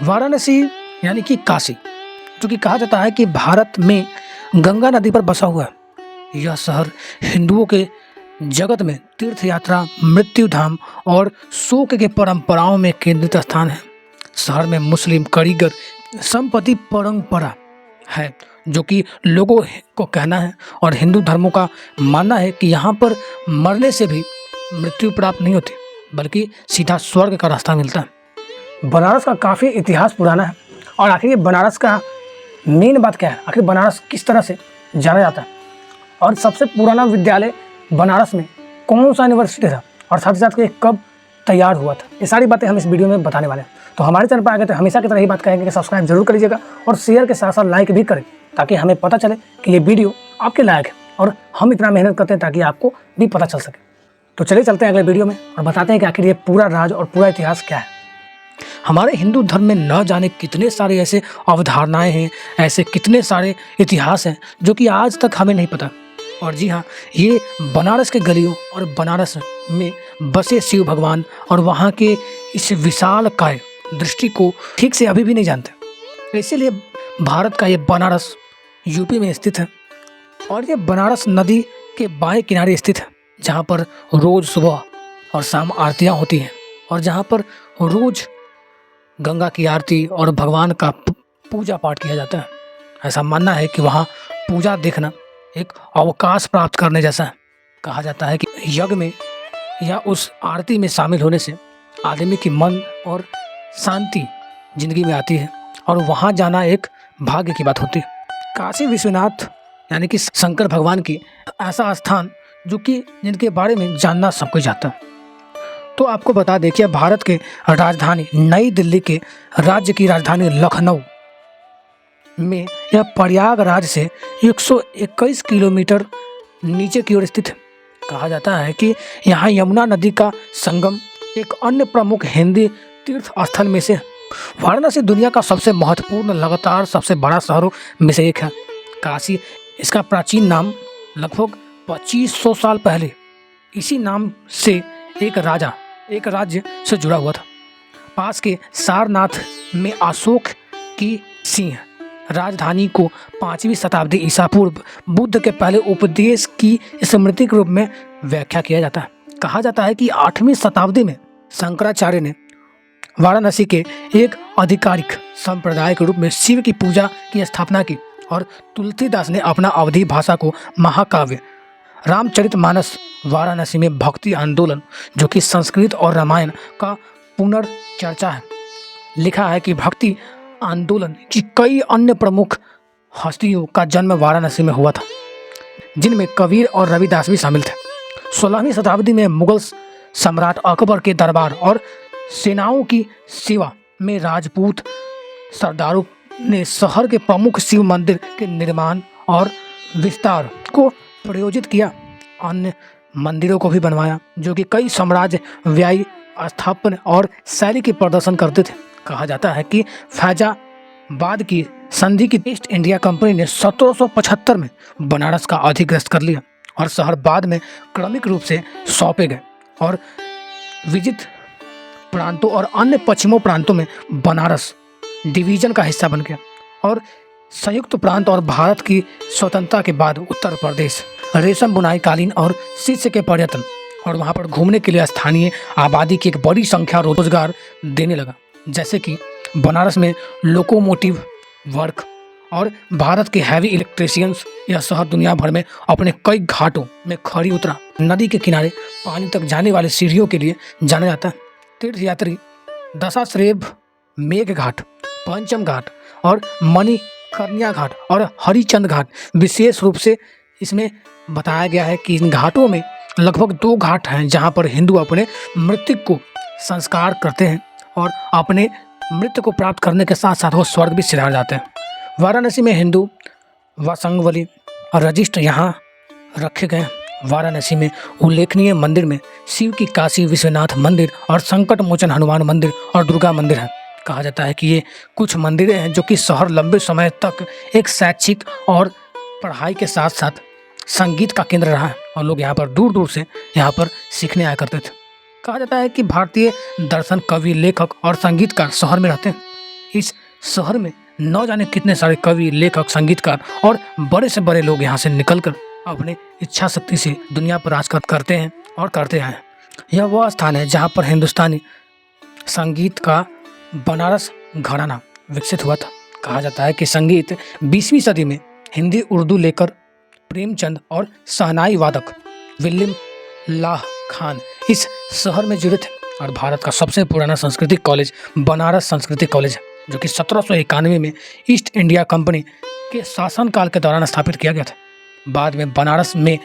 वाराणसी यानी कि काशी, जो कि कहा जाता है कि भारत में गंगा नदी पर बसा हुआ है। यह शहर हिंदुओं के जगत में तीर्थ यात्रा, मृत्यु धाम और शोक के परंपराओं में केंद्रित स्थान है। शहर में मुस्लिम कारीगर संपत्ति परंपरा है, जो कि लोगों को कहना है, और हिंदू धर्मों का मानना है कि यहाँ पर मरने से भी मृत्यु प्राप्त नहीं होती, बल्कि सीधा स्वर्ग का रास्ता मिलता है। बनारस का काफ़ी इतिहास पुराना है। और आखिर ये बनारस का मेन बात क्या है, आखिर बनारस किस तरह से जाना जाता है, और सबसे पुराना विद्यालय बनारस में कौन सा यूनिवर्सिटी था, और साथ ही साथ ये कब तैयार हुआ था, ये सारी बातें हम इस वीडियो में बताने वाले हैं। तो हमारे चैनल पर आ गए तो हमेशा की तरह ही बात करेंगे कि सब्सक्राइब जरूर कर लीजिएगा और शेयर के साथ साथ लाइक भी करें, ताकि हमें पता चले कि ये वीडियो आपके लायक है और हम इतना मेहनत करते हैं ताकि आपको भी पता चल सके। तो चलिए चलते हैं अगले वीडियो में और बताते हैं कि आखिर ये पूरा राज और पूरा इतिहास क्या है। हमारे हिंदू धर्म में न जाने कितने सारे ऐसे अवधारणाएं हैं, ऐसे कितने सारे इतिहास हैं जो कि आज तक हमें नहीं पता। और जी हाँ, ये बनारस के गलियों और बनारस में बसे शिव भगवान और वहाँ के इस विशाल काय दृष्टि को ठीक से अभी भी नहीं जानते। इसीलिए भारत का ये बनारस यूपी में स्थित है, और ये बनारस नदी के बाएं किनारे स्थित है, जहाँ पर रोज़ सुबह और शाम आरतियाँ होती हैं, और जहाँ पर रोज़ गंगा की आरती और भगवान का पूजा पाठ किया जाता है। ऐसा मानना है कि वहाँ पूजा देखना एक अवकाश प्राप्त करने जैसा है। कहा जाता है कि यज्ञ में या उस आरती में शामिल होने से आदमी की मन और शांति जिंदगी में आती है, और वहाँ जाना एक भाग्य की बात होती है। काशी विश्वनाथ यानी कि शंकर भगवान की ऐसा स्थान जो कि जिनके बारे में जानना सब कोई चाहता है। तो आपको बता दें कि भारत के राजधानी नई दिल्ली के राज्य की राजधानी लखनऊ में यह प्रयागराज से 121 किलोमीटर नीचे की ओर स्थित है। कहा जाता है कि यहाँ यमुना नदी का संगम एक अन्य प्रमुख हिंदी तीर्थ स्थल में से है। वाराणसी दुनिया का सबसे महत्वपूर्ण लगातार सबसे बड़ा शहरों में से एक है। काशी, इसका प्राचीन नाम लगभग 2500 साल पहले इसी नाम से एक राज्य से जुड़ा हुआ था। पास के सारनाथ में अशोक की सिंह राजधानी को 5वीं शताब्दी ईसा पूर्व बुद्ध के पहले उपदेश की स्मृति के रूप में व्याख्या किया जाता है। कहा जाता है कि 8वीं शताब्दी में शंकराचार्य ने वाराणसी के एक आधिकारिक संप्रदाय के रूप में शिव की पूजा की स्थापना की, और तुलसीदास ने अपना अवधी भाषा को महाकाव्य रामचरितमानस वाराणसी में भक्ति आंदोलन, जो कि संस्कृत और रामायण का पुनर्चर्चा है, लिखा है कि भक्ति आंदोलन की कई अन्य प्रमुख हस्तियों का जन्म वाराणसी में हुआ था, जिनमें कबीर और रविदास भी शामिल थे। 16वीं शताब्दी में मुगल सम्राट अकबर के दरबार और सेनाओं की सेवा में राजपूत सरदारों ने शहर के प्रमुख शिव मंदिर के निर्माण और विस्तार को प्रयोजित किया। अन्य मंदिरों को भी बनवाया, जो कि कई साम्राज्य व्यय, स्थापन और शैली के प्रदर्शन करते थे। कहा जाता है कि फैजाबाद की संधि की ईस्ट इंडिया कंपनी ने 1775 में बनारस का अधिग्रस्त कर लिया, और शहर बाद में क्रमिक रूप से सौंपे गए, और विजित प्रांतों और अन्य पश्चिमों प्रांतों में बनारस डिवीजन का हिस्सा बन गया। और संयुक्त प्रांत और भारत की स्वतंत्रता के बाद उत्तर प्रदेश रेशम बुनाई, कालीन और शिष्य के पर्यटन और वहाँ पर घूमने के लिए स्थानीय आबादी की एक बड़ी संख्या रोजगार देने लगा। जैसे कि बनारस में लोकोमोटिव वर्क और भारत के हैवी इलेक्ट्रिशियंस, यह शहर दुनिया भर में अपने कई घाटों में खड़ी उतरा। नदी के किनारे पानी तक जाने वाले सीढ़ियों के लिए जाना जाता है। तीर्थयात्री दशाश्रेभ मेघ घाट, पंचम घाट और मणिकर्णिका घाट और हरिचंद घाट विशेष रूप से इसमें बताया गया है कि इन घाटों में लगभग 2 घाट हैं जहां पर हिंदू अपने मृत्यु को संस्कार करते हैं, और अपने मृत्यु को प्राप्त करने के साथ साथ वो स्वर्ग भी सिधार जाते हैं। वाराणसी में हिंदू वसंगवली और रजिस्टर यहाँ रखे गए हैं। वाराणसी में उल्लेखनीय मंदिर में शिव की काशी विश्वनाथ मंदिर और संकट मोचन हनुमान मंदिर और दुर्गा मंदिर है। कहा जाता है कि ये कुछ मंदिरें हैं जो कि शहर लंबे समय तक एक शैक्षिक और पढ़ाई के साथ साथ संगीत का केंद्र रहा है, और लोग यहाँ पर दूर दूर से यहाँ पर सीखने आया करते थे। कहा जाता है कि भारतीय दर्शन, कवि, लेखक और संगीतकार शहर में रहते हैं। इस शहर में न जाने कितने सारे कवि, लेखक, संगीतकार और बड़े से बड़े लोग यहाँ से निकलकर अपने इच्छा शक्ति से दुनिया पर राज करते हैं और करते आए हैं। यह वह स्थान है जहाँ पर हिंदुस्तानी संगीत का बनारस घराना विकसित हुआ था। कहा जाता है कि संगीत 20वीं सदी में हिंदी उर्दू लेकर प्रेमचंद और शहनाई वादक विलियम लाह खान इस शहर में जुड़े थे। और भारत का सबसे पुराना सांस्कृतिक कॉलेज बनारस संस्कृति कॉलेज है, जो कि 1791 में ईस्ट इंडिया कंपनी के शासनकाल के दौरान स्थापित किया गया था। बाद में बनारस में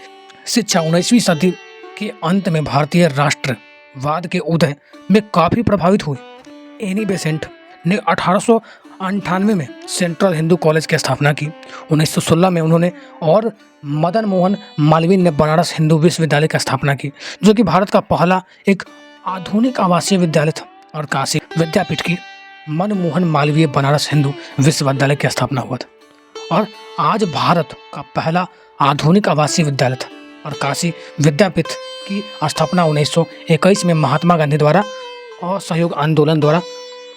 शिक्षा 19वीं सदी के अंत में भारतीय राष्ट्रवाद के उदय में काफ़ी प्रभावित हुई। एनी बेसेंट ने 1898 में सेंट्रल हिंदू कॉलेज की स्थापना की। 1916 में उन्होंने और मदन मोहन मालवीय ने बनारस हिंदू विश्वविद्यालय की स्थापना की, जो कि भारत का पहला एक आधुनिक आवासीय विद्यालय था। और काशी विद्यापीठ की मनमोहन मालवीय बनारस हिंदू विश्वविद्यालय की स्थापना हुआ था और आज भारत का पहला आधुनिक आवासीय विद्यालय था। और काशी विद्यापीठ की स्थापना 1921 में महात्मा गांधी द्वारा असहयोग आंदोलन द्वारा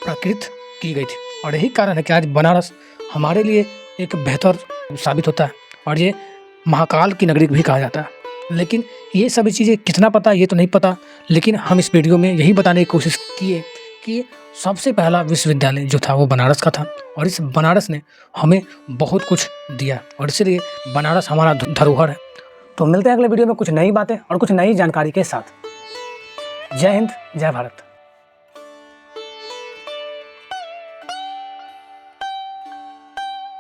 प्रकृत की गई थी। और यही कारण है कि आज बनारस हमारे लिए एक बेहतर साबित होता है और ये महाकाल की नगरी भी कहा जाता है। लेकिन ये सभी चीज़ें कितना पता ये तो नहीं पता, लेकिन हम इस वीडियो में यही बताने की कोशिश किए कि सबसे पहला विश्वविद्यालय जो था वो बनारस का था और इस बनारस ने हमें बहुत कुछ दिया और इसलिए बनारस हमारा धरोहर है। तो मिलते हैं अगले वीडियो में कुछ नई बातें और कुछ नई जानकारी के साथ। जय हिंद, जय भारत।